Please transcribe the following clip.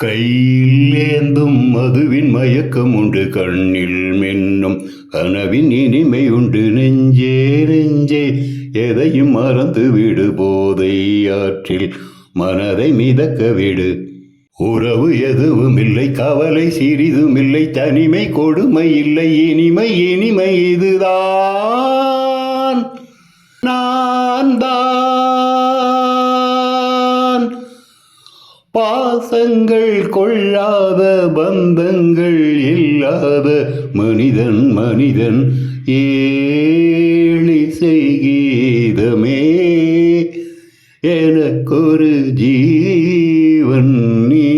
கையில் ஏந்தும் மதுவின் மயக்கம் உண்டு, கண்ணில் மென்னும் கனவின் இனிமை உண்டு. நெஞ்சே நெஞ்சே எதையும் மறந்து விடு, போதை ஆற்றில் மனதை மிதக்க விடு. உறவு எதுவும் இல்லை, கவலை சிறிதும் இல்லை, தனிமை கொடுமை இல்லை, இனிமை இனிமை இதுதான். நான் தான் பாசங்கள் கொள்ளாத, பந்தங்கள் இல்லாத மனிதன் மனிதன். ஏழி செய்கீதமே எனக்கொரு ஜீவன் நீ.